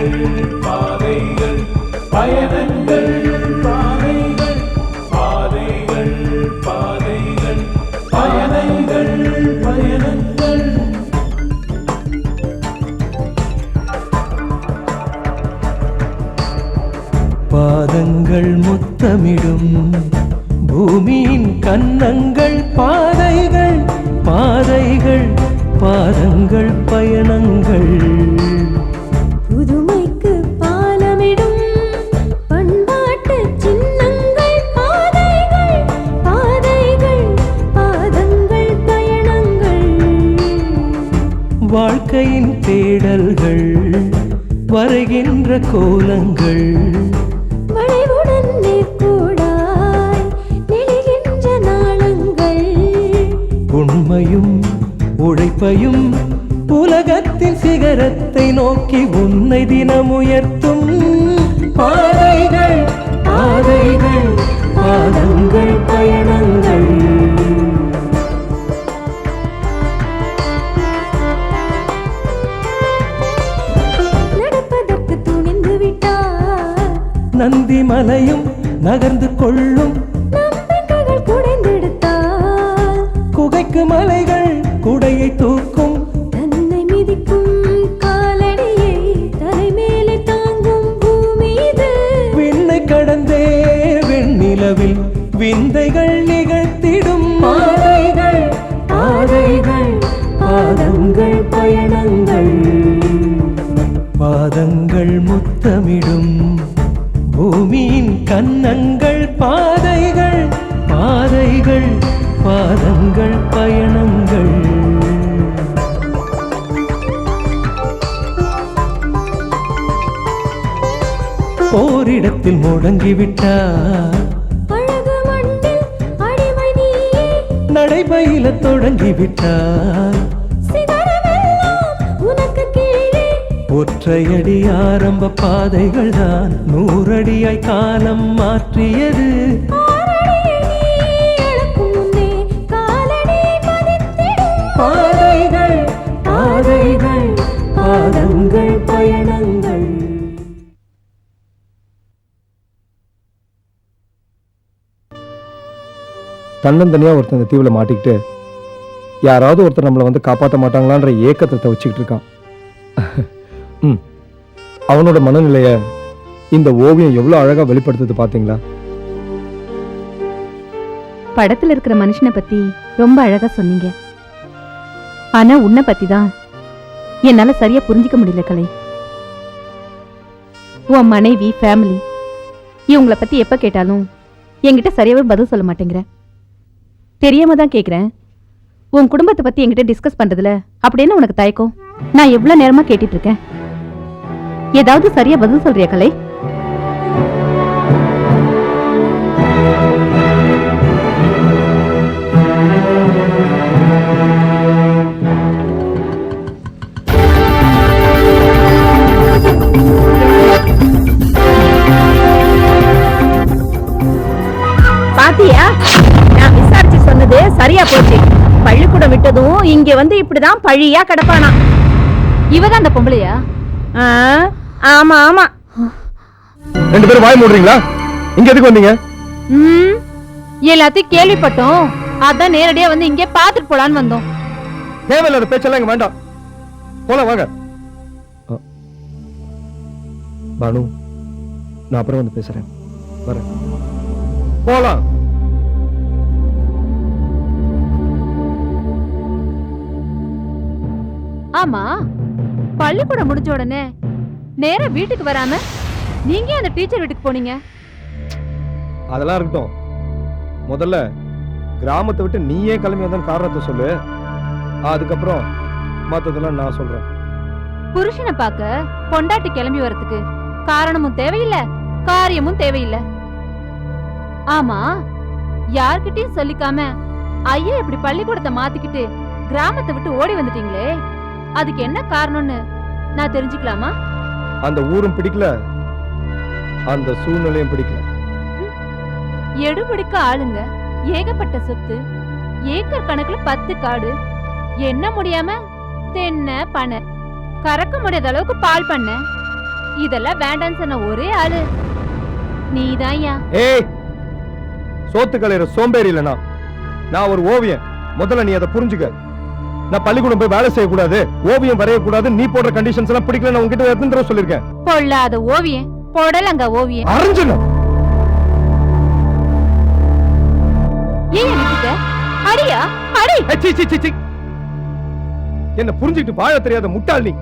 பாதைகள் பாதைகள் பயணங்கள் பாதைகள் பாதைகள் பாதைகள் பயணங்கள் பயணங்கள். பாதங்கள் முத்தமிடும் பூமியின் கன்னங்கள் பாதைகள் பாதைகள் பாதங்கள் பயணங்கள். புதுமைக்கு பாலமிடும் பண்பாட்டு சின்னங்கள் பாதைகள் பாதைகள் பாதங்கள் பயணங்கள். வாழ்க்கையின் தேடல்கள் வரைகின்ற கோலங்கள் வளைவுடன் நேர்கோடாய் நெளிகின்ற நாளங்கள். உண்மையும் உழைப்பையும் உலகத்தின் சிகரத்தை நோக்கி உன்னை தினம் உயர்த்தும் பாதைகள் பாதைகள் பாதங்கள் பயணங்கள். நடப்பதற்கு துணிந்து விட்டார் நந்தி மலையும் நகர்ந்து கொள்ளும் நம்பிக்கைகள் குடைந்தெடுத்தார். குகைக்கு மலைகள் குடையை தூக்கும் தன்னை மிதிக்கும் காலடியை தலைமேலே தாங்கும் பூமி இது. விண்ணை கடந்தே வெண்ணிலவில் விந்தைகள் நிகழ்த்திடும் பாதைகள் பாதைகள் பாதங்கள் பயணங்கள். பாதங்கள் முத்தமிடும் பூமியின் கன்னங்கள் பாதைகள் பாதைகள் பாதங்கள் பயணங்கள். ஓரிடத்தில் முடங்கிவிட்டார் அழகு மண்ணில் அடிமை நீயே நடைபயில தொடங்கிவிட்டார். சிகரமெல்லாம் உனக்கு கீழே ஒற்றையடி ஆரம்ப பாதைகள் தான் 100 அடியாய் காலம் மாற்றியது. ஆறடியை நீ இழக்கும் முன்னே காலடி பதித்திடும் பாதைகள் பாதைகள் பாதங்கள் பயணங்கள். தன்னந்தனியாக ஒருத்தன் இந்த தீவில் மாட்டிக்கிட்டு யாராவது ஒருத்தர் நம்மளை வந்து காப்பாற்ற மாட்டாங்களான்ற ஏக்கத்தை தவிச்சுக்கிட்டு இருக்கான். அவனோட மனநிலையை இந்த ஓவியம் எவ்வளோ அழகாக வெளிப்படுத்துது பார்த்தீங்களா? படத்துல இருக்கிற மனுஷனை பத்தி ரொம்ப அழகா சொன்னீங்க. ஆனா உன்னை பத்தி தான் என்னால சரியா புரிஞ்சிக்க முடியல கலை. உன் மனைவி ஃபேமிலி இவங்கள பத்தி எப்ப கேட்டாலும் என்கிட்ட சரியாவே பதில் சொல்ல மாட்டேங்கிற. தெரியாம தான் கேக்குறேன், உன் குடும்பத்தை பத்தி என்கிட்ட டிஸ்கஸ் பண்றதுல அப்படின்னு உனக்கு தயக்கம்? நான் எவ்வளவு நேரமா கேட்டுட்டு இருக்கேன். ஏதாவது சரியா பதில் சொல்றியா கலை? பாத்தியா, நான் விசாரிச்சு சொன்னது சரியா போச்சு. பள்ளிக்கூடம் விட்டதும் இங்க வந்து இப்படிதான் பழியா கிடப்பானா. இவதான் அந்த பொம்பளையா? ஆமா ஆமா. ரெண்டு பேரும் வாய் மூடுறீங்களா? இங்க எதுக்கு வந்தீங்க? எல்லாத்தையும் கேள்விப்பட்டோம், அதான் நேரடியா வந்து இங்கே பாத்துட்டு போலான்னு வந்தோம். தேவையில்லாத பேச்செல்லாம் இங்க வேண்டாம், போலாம் வாங்க. பானு, நான் அப்புறம் வந்து பேசுறேன், வரேன். போலாம். ஆமா, பள்ளிக்கூடம் முடிஞ்ச உடனே நேரா வீட்டுக்கு வராம நீங்க அந்த டீச்சர் வீட்டுக்கு போனீங்க? அதெல்லாம் இருக்கட்டும், முதல்ல கிராமத்தை விட்டு நீயே கிளம்பி வந்த காரணத்தை சொல்லு, அதுக்கப்புறம் மத்ததெல்லாம் நான் சொல்றேன். புருஷனை பார்க்க பொண்டாட்டி கிளம்பி வரதுக்கு காரணமும் தேவையில்லை, காரியமும் தேவையில்லை. ஆமா, யார்கிட்டயும் சொல்லிக்காம ஐயா இப்படி பள்ளிக்கூடத்தை மாத்திக்கிட்டு கிராமத்தை விட்டு ஓடி வந்துட்டீங்களே, அதுக்கு என்ன காரணம்னு நான் தெரிஞ்சுக்கலாமா? அந்த ஊரும் பிடிக்கல, அந்த சூழ்நிலையும் பிடிக்கல. எடுபிடிக்க ஆளுங்க, ஏகப்பட்ட சொத்து, ஏக்கர் கணக்குல 10 காடு, என்ன முடியாம தென்னை பனை, கறக்க முடியாத அளவுக்கு பால் பண்ண, இதெல்லாம் வேண்டான்னு சொன்ன ஒரே ஆளு நீதான்யா. ஏய், சோத்து கலையிற சோம்பேறி இல்லனா நான் ஒரு ஓவியன். முதல்ல நீ அதை புரிஞ்சுக்க. நான் பள்ளிக்கூடம் போய் வேலை செய்யக்கூடாது, ஓவியம் வரையக்கூடாது, நீ போடுற கண்டிஷன்ஸ் எல்லாம் பிடிக்கல. நான் உங்ககிட்ட எத்தனை தடவை சொல்லிருக்கேன். பொல்லாத ஓவியம், பொடலங்க ஓவியம். அரைஞ்சணும். ஏன் நிக்கிட்ட? அடியா அடி. என்ன புரிஞ்சுக்கிட்டு வாழ தெரியாத முட்டாள் நீ.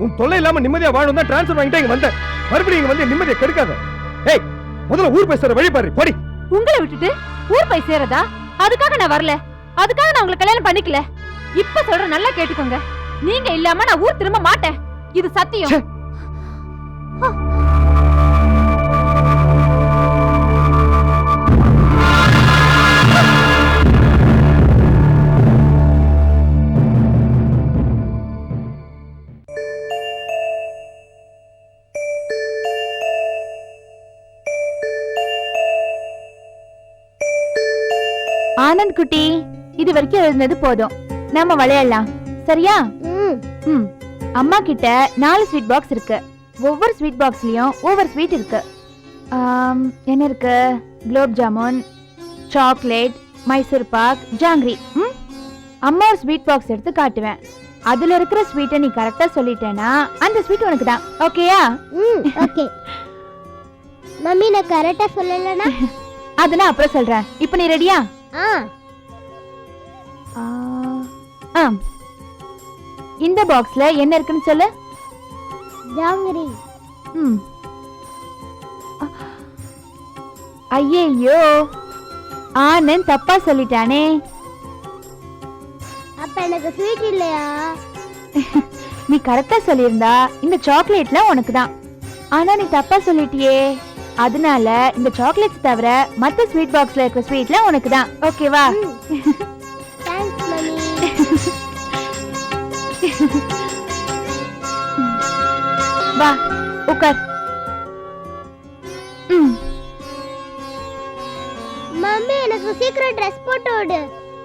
உன் தொல்லை இல்லாம நிம்மதியா வாழணும் தான் டிரான்ஸ்ஃபர் வாங்கிட்டு இங்க வந்தேன். மறுபடியும் இங்க வந்து நிம்மதியை கெடுக்காத. ஏய், முதல்ல ஊர் பேசுற வழி பாரு. போடி. உங்களை விட்டுட்டு ஊர் போய் சேரதா? அதுக்காக நான் வரல, அதுக்காக நான் உங்களை கல்யாணம் பண்ணிக்கல. இப்ப சொல்ற நல்லா கேட்டுக்கோங்க, நீங்க இல்லாம நான் ஊர் திரும்ப மாட்டேன். இது சத்தியம். ஆனந்த் குட்டி, இது வரைக்கும் எழுதுனது போதும், நாம விளையாடலாம். சரியா? அம்மா கிட்ட 4 ஸ்வீட் பாக்ஸ் இருக்கு. ஒவ்வொரு ஸ்வீட் பாக்ஸ்லயும் ஒவ்வொரு ஸ்வீட் இருக்கு. என்ன இருக்கு? குலோப் ஜாமுன், சாக்லேட், மைசூர் பாக், ஜாங்கிரி. அம்மா ஒரு ஸ்வீட் பாக்ஸ் எடுத்து காட்டுவேன். அதுல இருக்கிற ஸ்வீட்டை நீ கரெக்டா சொல்லிட்டேனா அந்த ஸ்வீட் உனக்கு தான். ஓகேயா? ஓகே மம்மி, நான் கரெக்டா சொல்லலனா அத நான் அப்புறம் சொல்றேன். இப்போ நீ ரெடியா? இந்த பாக்ஸ்ல என்ன இருக்குன்னு சொல்லு. ஜாங்கிரி. ஐயோ, ஆனந்த் தப்பா சொல்லிட்டானே. அப்ப எனக்கு ஸ்வீட் இல்லையா? நீ கரெக்டா சொல்லியிருந்தா இந்த சாக்லேட்லாம் உனக்கு தான். ஆனா நீ தப்பா சொல்லிட்டியே, அதனால இந்த சாக்லேட்ஸ் தவிர மத்த ஸ்வீட் பாக்ஸ்ல இருக்கிற ஸ்வீட்லாம் உனக்கு தான். ஓகேவா? Thanks mummy. வா உட்கார். மம்மி, எனக்கு சீக்கிரம் ட்ரெஸ் போட்டு விடு.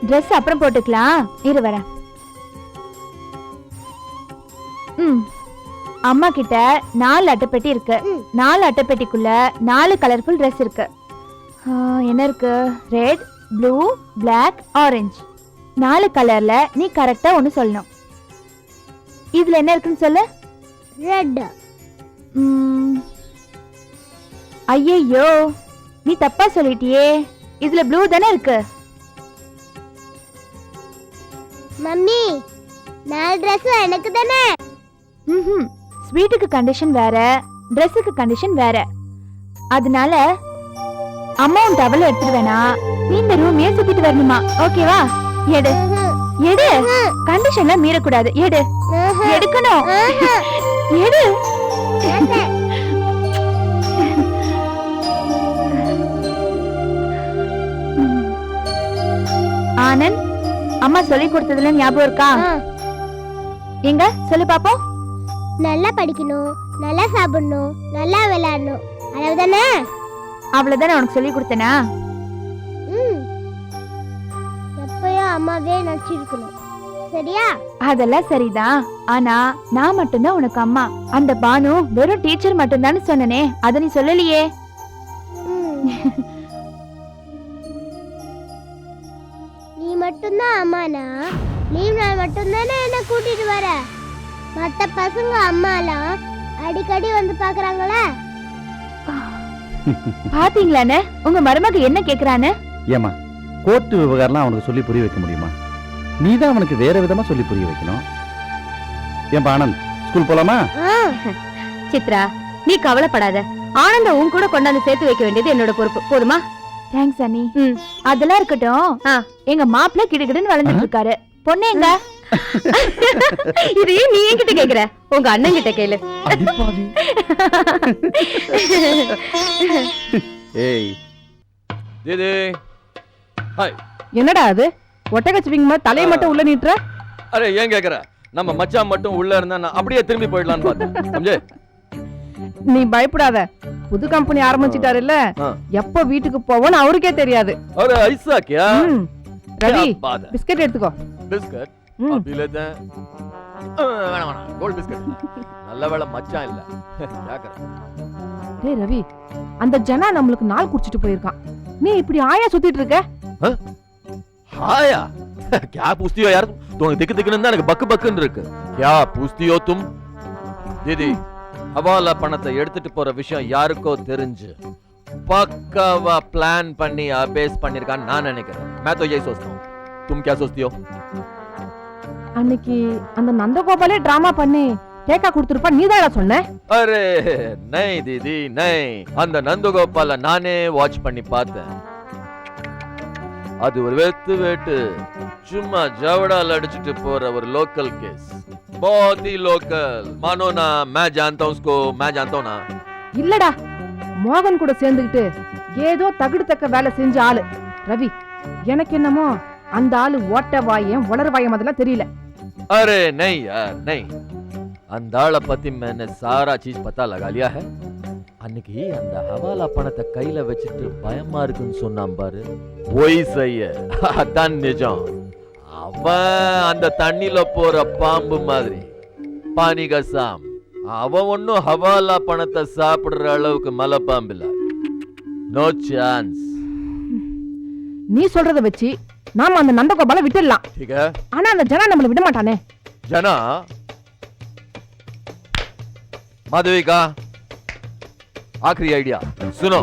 Dress அப்புறம் போட்டுக்கலாம், இரு வரேன். அம்மா கிட்ட 4 அட்டைப்பெட்டி இருக்கு. 4 அட்டைப்பெட்டிக்குள்ள 4 கலர்ஃபுல் Dress இருக்கு. என்ன இருக்கு? Red, blue, black, orange. 4 கலர்ல நீ கரெக்டா ஒன்னு சொல்லணும். இதுல என்ன இருக்குன்னு சொல்லு. ரெட். ஐயோ, நீ தப்பா சொல்லிட்டியே. இதுல ப்ளூ தானே இருக்கு. மம்மி, 4 Dress எனக்கு தானே. ஸ்வீட்டுக்கு கண்டிஷன் வேற, Dressக்கு கண்டிஷன் வேற. அதனால அம்மா உன் டவல் எடுத்துட்டு வேணா, நீ இந்த ரூமையே சுத்திட்டு வரணுமா? ஓகேவா? எடு எடு, கண்டிஷன்ல மீறக்கூடாது. எடு, எடுக்கணும். எடு. ஆனந்த், அம்மா சொல்லி கொடுத்ததுல ஞாபகம் இருக்கா? எங்க சொல்லு பாப்போம். நல்லா படிக்கணும், நல்லா சாப்பிடணும், நல்லா விளையாடணும், அவ்வளவுதானே? அவ்வளவுதானே உனக்கு சொல்லி கொடுத்தனா? எப்பயும் அம்மாவே நினைச்சிருக்கணும். சரியா? அதெல்லாம் சரிதான். ஆனா நான் மட்டும்தான் உனக்கு அம்மா. அந்த பானு வெறும் டீச்சர் மட்டும்தான்னு சொன்னனே, அத நீ சொல்லலையே. நீ மட்டும்தான் அம்மானா, லீவ் நாள் மட்டும்தானே என்ன கூட்டிட்டு வர. மத்த பசங்க அம்மாலாம் அடிக்கடி வந்து பாக்குறாங்களே. பாத்தீங்களானே உங்க மருமக என்ன கேக்குறானே? ஏமா, கோர்ட்டு விவகாரம்லாம் அவனுக்கு சொல்லி புரிய வைக்க முடியுமா? நீ தான் அவனுக்கு வேற விதமா சொல்லி புரிய வைக்கணும். ஏன் ஆனந்த், ஸ்கூல் போலாமா? சித்ரா, நீ கவலைப்படாத. ஆனந்த உன் கூட கொண்டாந்து சேர்த்து வைக்க வேண்டியது என்னோட பொறுப்பு. போதுமா? தேங்க்ஸ் அண்ணி. அதெல்லாம் இருக்கட்டும். எங்க மாப்பிள்ள கிடுகிடுன்னு வளர்ந்துட்டு இருக்காரு. பொண்ணு எங்க? இது நீ என்கிட்ட கேக்குற, உங்க அண்ணன் கிட்ட கேளு. ஏய் தேதே, ஹாய். என்னடா அது? ஒட்டகச்சிவிங்க மாதிரி தலையை மட்டும் உள்ள நீட்டுற? அரே, ஏன் கேக்குற? நம்ம மச்சான் மட்டும் உள்ள இருந்தா நான் அப்படியே திரும்பி போயிடலான்னு பார்த்தேன். சம்ஜே? நீ பயப்படாத. புது கம்பெனி ஆரம்பிச்சிட்டாரு இல்ல, எப்ப வீட்டுக்கு போவோன்னு அவருக்கே தெரியாது. அரே ஐசா கியா? ரவி, பிஸ்கட் எடுத்துக்கோ. பிஸ்கட்? அபி लेते हैं. வேணாம் வேணாம், கோல்ட் பிஸ்கட். நல்ல வேளை மச்சான் இல்ல. கேக்குறேன். டேய் ரவி, அந்த ஜனா நம்மளுக்கு நாள் குடிச்சிட்டு போயிருக்கான். நீ இப்படி ஆயா சுத்திட்டு இருக்க? हाया क्या पूछती हो यार? तुम दिख दिखने எனக்கு பக்கு பக்குன்னு இருக்கு. क्या पूछती हो तुम? दीदी ஹவாலா பணத்தை எடுத்துட்டு போற விஷயம் யாருக்கோ தெரிஞ்சு பக்காவா பிளான் பண்ணி அபேஸ் பண்ணிருக்கான்னு நான் நினைக்கிறேன். मैं तो यही सोचता हूं. तुम क्या सोचती हो? அன்னைக்கு அந்த நந்தகோபாலே டிராமா பண்ணி கேக்கா கொடுத்துருப்பா, நீதான் சொன்ன. அரே नहीं दीदी नहीं. அந்த நந்தகோபால நானே வாட்ச் பண்ணி பார்த்தேன். அது ஒரு வெட்டு சும்மா ஜவடால் அடிச்சிட்டு போற ஒரு லோக்கல் கேஸ். बहुत ही लोकल. मानो ना मैं जानता हूं उसको, मैं जानता हूं ना. இல்லடா, மோகன் கூட சேர்ந்துகிட்டு ஏதோ தகுடு தக்க வேலை செஞ்ச ஆளு ரவி. எனக்கு என்னமோ அந்த ஆளு ஓட்ட வாயம் வளர் வாயம் அதெல்லாம் தெரியல. अरे नहीं यार नहीं. அந்த ஆளை பத்தி मैंने सारा चीज पता लगा लिया है. அன்னைக்கு அந்த ஹவாலா பணத்தை கையில வச்சுட்டு பயமா இருக்குன்னு சொன்னான் பாரு, போய் செய்ய அதான் நிஜம். அவன் அந்த தண்ணில போற பாம்பு மாதிரி பானி கசாம். அவன் ஒன்னும் ஹவாலா பணத்தை சாப்பிடுற அளவுக்கு மலை பாம்பு இல்ல. No chance. நீ சொல்றத வச்சு நாம அந்த நந்தகோபால விட்டுடலாம். ठीक है. ஆனா அந்த ஜனா நம்மள விட மாட்டானே. ஜனா माधवी का आखिरी आइडिया सुनो.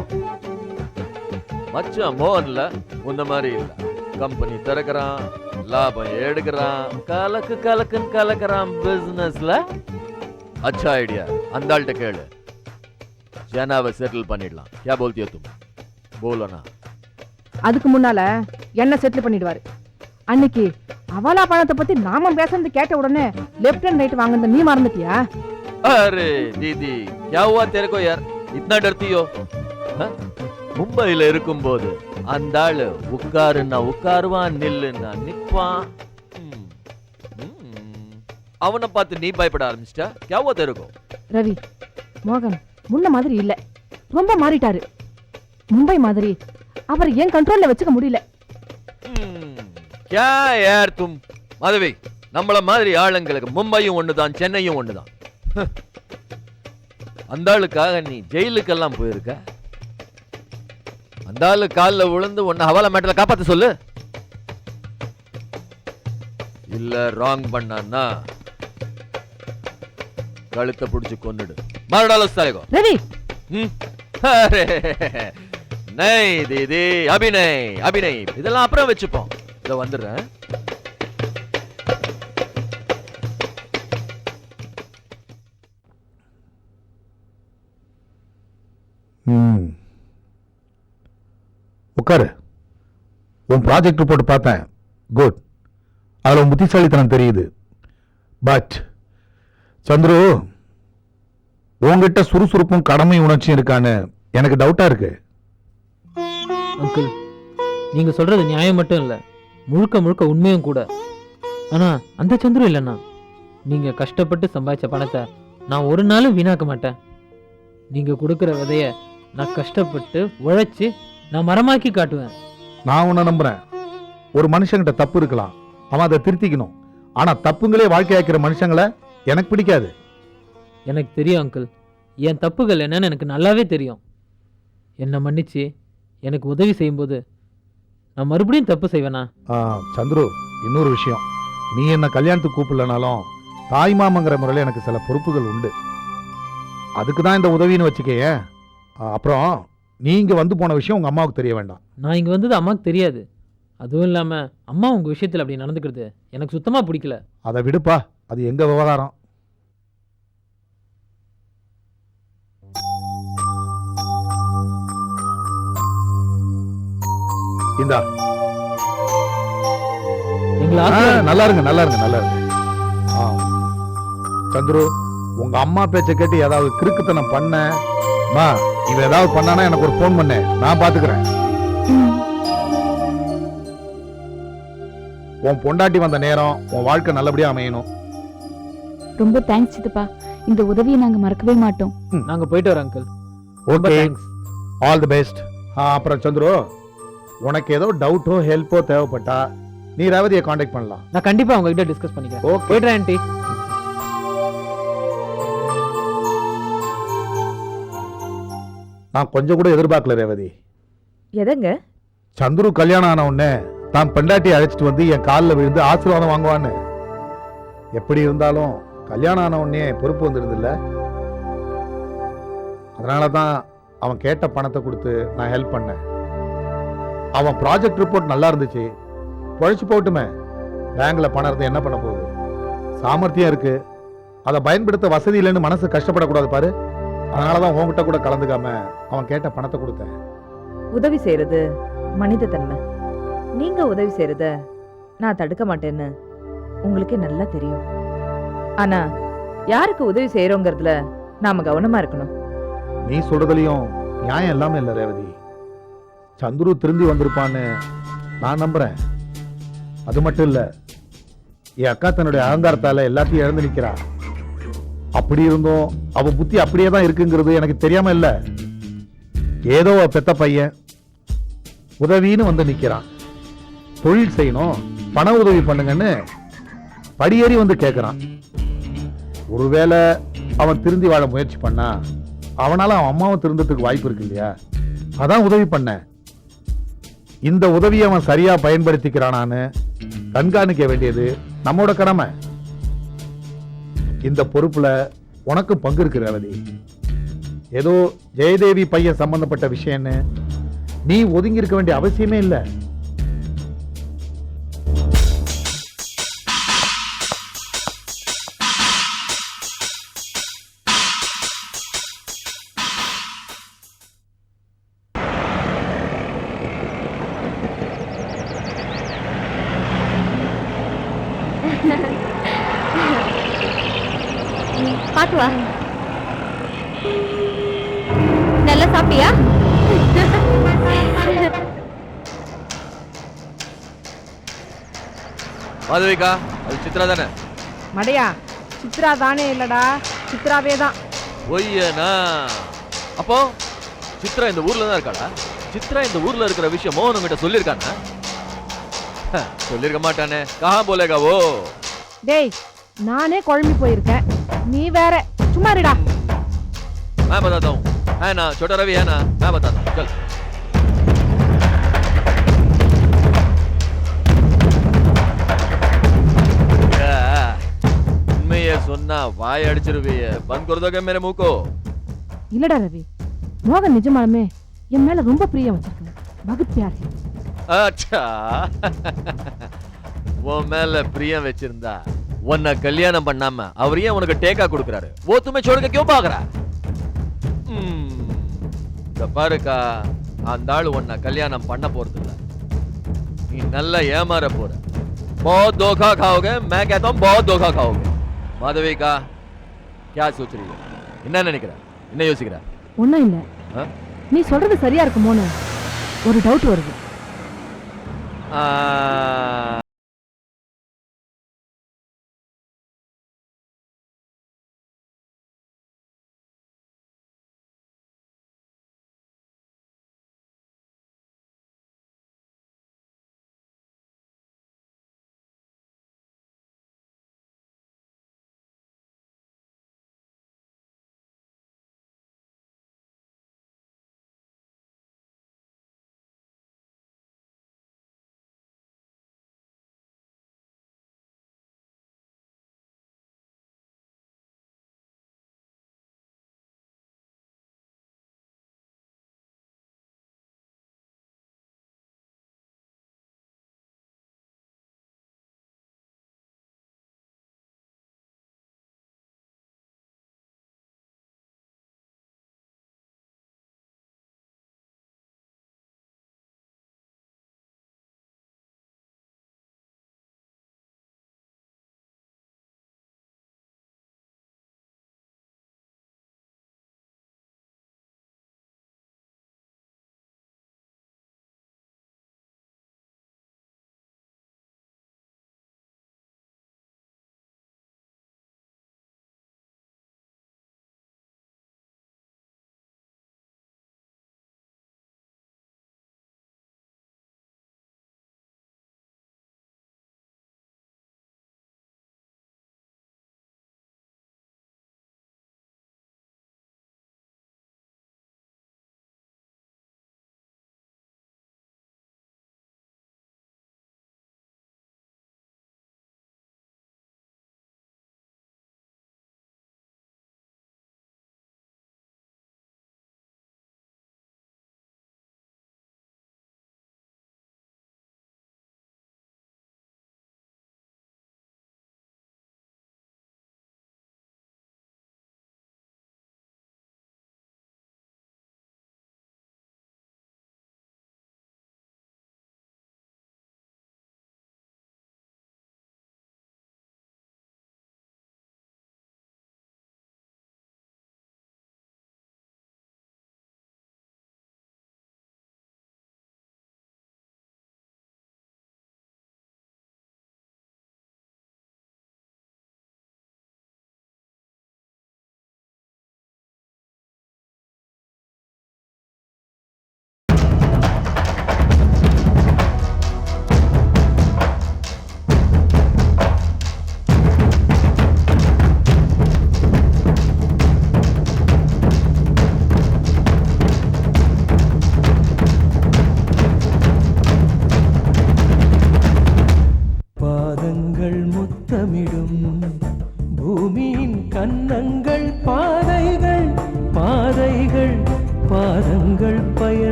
மச்சான் மோகன்ல உன்ன மாதிரி இல்ல. கம்பெனி திறக்கிறான், லாபம் எடுக்கிறான், கலக்கு கலக்குன்னு கலக்கிறான் பிசினஸ்ல. अच्छा आइडिया. அந்த ஆள்கிட்ட கேளு. ஜனாவை செட்டில் பண்ணிடலாம். क्या बोलती हो तुम? बोलो ना. அதுக்கு முன்னால என்ன செட்டில் பண்ணிடுவாரு. அன்னைக்கு அவலா பணத்தை பத்தி நாம பேசுறது கேட்ட உடனே லெஃப்ட் அண்ட் ரைட் வாங்குறது நீ மறந்துட்டியா? अरे दीदी क्या हुआ तेरे को यार? इतना डरती हो? மும்பையில இருக்கும்போது அந்த ஆளு உட்காருன்னா உட்காருவான், நில்லுன்னா நிப்பான். அவனை பார்த்து நீ பயப்பட ஆரம்பிச்சிட்டா? क्या हुआ तेरे को? ரவி, மோகன் முன்ன மாதிரி இல்ல, ரொம்ப மாறிட்டாரு. மும்பை மாதிரி அவர் ஏன் கண்ட்ரோல்ல வச்சுக்க முடியல. क्या यार तुम? மாதவி, நம்மள மாதிரி ஆளுங்களுக்கு மும்பையும் ஒண்ணுதான், சென்னையும் ஒண்ணுதான். அந்த ஆளுக்காக நீ ஜெயிலுக்கெல்லாம் போயிருக்க. அந்த ஆளு கால்ல விழுந்து உன்னை ஹவாலா மேட்டர்ல காப்பாத்த சொல்லு. இல்ல ராங் பண்ணான்னா கழுத்தை பிடிச்சு கொன்னுடு. மாரடால சாயகோ ரவி. அரே नहीं दीदी अभी नहीं, अभी नहीं. இதெல்லாம் அப்புறம் வெச்சுப்போம். இத வந்துறேன். உட்காரு. உன் ப்ராஜெக்ட் ரிப்போர்ட் பார்த்தேன். குட். அதில் உன் புத்திசாலித்தனம் தெரியுது. பட் சந்துரு, உங்ககிட்ட சுறுசுறுப்பும் கடமை உணர்ச்சியும் இருக்கான்னு எனக்கு டவுட்டா இருக்கு. அங்கிள், நீங்க சொல்றது நியாயம் மட்டும் இல்ல, முழுக்க முழுக்க உண்மையும் கூட. ஆனா அந்த சந்துரு இல்லைன்னா நீங்க கஷ்டப்பட்டு சம்பாதிச்ச பணத்தை நான் ஒரு நாளும் வீணாக்க மாட்டேன். நீங்க கொடுக்குற விதைய நான் கஷ்டப்பட்டு உழைச்சு நான் மரமாக்கி காட்டுவேன். நான் உன்னை நம்புறேன். ஒரு மனுஷங்கிட்ட தப்பு இருக்கலாம், அவன் அதை திருத்திக்கணும். ஆனா தப்புங்களே வாழ்க்கையாக்கிற மனுஷங்களை எனக்கு பிடிக்காது. எனக்கு தெரியும் அங்கிள், என் தப்புகள் என்னன்னு எனக்கு நல்லாவே தெரியும். என்னை மன்னிச்சு எனக்கு உதவி செய்யும்போது நான் மறுபடியும் தப்பு செய்வேனா? சந்துரு, இன்னொரு விஷயம், நீ என்ன கல்யாணத்துக்கு கூப்பிடலனாலும் தாய்மாமங்கிற முறையில் எனக்கு சில பொறுப்புகள் உண்டு. அதுக்கு தான் இந்த உதவின்னு வச்சுக்கேன். அப்புறம் நீ இங்க வந்து போன விஷயம் உங்க அம்மாவுக்கு தெரிய வேண்டாம். நான் இங்க வந்தது அம்மாவுக்கு தெரியாது. அதுவும் இல்லாம அம்மா உங்க விஷயத்தில் அப்படி நடந்துக்கிறது எனக்கு சுத்தமா பிடிக்கல. அதை விடுப்பா, அது எங்க விவகாரம். இந்தா. நல்லா இருங்க, நல்லா இருங்க, நல்லா இருங்க. சந்துரு, உங்க அம்மா பேச்ச கேட்டு ஏதாவது கிறுக்குத்தனம் பண்ண, இவன் ஏதாவது பண்ணானா எனக்கு ஒரு போன் பண்ணு, நான் பாத்துக்கிறேன். உன் பொண்டாட்டி வந்த நேரம் உன் வாழ்க்கை நல்லபடியா அமையணும். ரொம்ப தேங்க்ஸ் சித்தப்பா, இந்த உதவியை நாங்க மறக்கவே மாட்டோம். நாங்க போயிட்டு வரோம் uncle. Okay, all the best. அப்புறம் சந்துரு, உனக்கு ஏதோ டவுட்டோ ஹெல்ப்போ தேவைப்பட்டா நீ ரேவதியை காண்டாக்ட் பண்ணலாம். நான் கண்டிப்பா உங்ககிட்ட டிஸ்கஸ் பண்ணிக்கிறேன். Okay aunty. நான் கொஞ்சம் கூட எதிர்பார்க்கல ரேவதி. எதங்க? சந்துரு கல்யாணம் ஆன உடனே தான் பெண்டாட்டியை அழைச்சிட்டு வந்து என் காலில் விழுந்து ஆசீர்வாதம் வாங்குவான்னு. எப்படி இருந்தாலும் கல்யாணம் ஆன உடனே பொறுப்பு வந்துடுது இல்ல. அதனால தான் அவன் கேட்ட பணத்தை கொடுத்து நான் ஹெல்ப் பண்ணேன். அவன் ப்ராஜெக்ட் ரிப்போர்ட் நல்லா இருந்துச்சு, பொழைச்சு போட்டுமே. பேங்க்ல பணம் இருந்து என்ன பண்ண போகுது? சாமர்த்தியம் இருக்கு, அதை பயன்படுத்த வசதி இல்லைன்னு மனசு கஷ்டப்படக்கூடாது பாரு. அதனாலதான் உங்ககிட்ட கூட கலந்துக்காம அவன் கேட்ட பணத்தை கொடுத்தேன். உதவி செய்யறது மனித தன்மை. நீங்க உதவி செய்யறத நான் தடுக்க மாட்டேன்னு உங்களுக்கே நல்லா தெரியும். ஆனா யாருக்கு உதவி செய்யறோங்கிறதுல நாம கவனமா இருக்கணும். நீ சொல்றதுலயும் நியாயம் எல்லாமே இல்ல ரேவதி. சந்துரு திரும்பி வந்திருப்பான்னு நான் நம்புறேன். அது மட்டும் இல்ல, என் அக்கா தன்னுடைய அகங்காரத்தால எல்லாத்தையும் இழந்து நிக்கிறா. அப்படி இருந்தும் அவ புத்தி அப்படியே தான் இருக்குங்கிறது எனக்கு தெரியாம இல்ல. ஏதோ அவ பெத்த பையன் உதவின்னு வந்து நிக்கிறான். தொழில் செய்யணும், பண உதவி பண்ணுங்கன்னு படியேறி வந்து கேட்கறான். ஒருவேளை அவன் திருந்தி வாழ முயற்சி பண்ணா அவனால அவன் அம்மாவும் திருந்ததுக்கு வாய்ப்பு இருக்கு இல்லையா? அதான் உதவி பண்ண. இந்த உதவியை அவன் சரியா பயன்படுத்திக்கிறானான்னு கண்காணிக்க வேண்டியது நம்மோட கடமை. இந்த பொறுப்புல உனக்கும் பங்கு இருக்கு ரேவதி. ஏதோ ஜெயதேவி பையன் சம்பந்தப்பட்ட விஷயம்னு நீ ஒதுங்கி இருக்க வேண்டிய அவசியமே இல்லை. பாத்து வா. நல்லா சாப்பிட்டியா? மாதவிகா, அது சித்ரா தானே? மடையா, சித்ரா தானே இல்லடா, சித்ராவே தான். ஒய்யனா, அப்போ சித்ரா இந்த ஊர்ல தான் இருக்காடா? சித்ரா இந்த ஊர்ல இருக்கிற விஷயம் மோகன் கிட்ட சொல்லியிருக்கானா? சொல்லிருக்க மாட்டானே. கஹா போலேகா वो? டேய், நானே குழம்பி போயிருக்கேன், நீ வேற. சும்மா இருடா. मैं बताता हूँ, है ना? छोटा रवि है ना? मैं बताता हूँ, चल. உண்மையை சொன்னா வாய் அடிச்சிருவிய. பந்த் कर दोगे मेरे मुंह को? இல்லடா ரவி, மோகன் நிஜமாலுமே என் மேல ரொம்ப பிரியம் வச்சிருக்கான். பகத் प्यार है. अच्छा, உன் மேல பிரியம் வச்சிருந்தா உன்னை கல்யாணம் பண்ணாம அவர் ஏன் உனக்கு டேக்கா கொடுக்கறாரு? वो तुम्हें छोड़ के क्यों भाग रहा? பாருக்கா, அந்த ஆளு உன்னை கல்யாணம் பண்ண போறது இல்ல. நீ நல்லா ஏமாற போற. बहुत धोखा खाओगे, मैं कहता हूँ बहुत धोखा खाओगे. माधविका, क्या सोच रही है? என்ன நினைக்கிற? என்ன யோசிக்கிற? ஒண்ணும் இல்ல. நீ சொல்றது சரியா இருக்குமோன்னு ஒரு டவுட் வருது.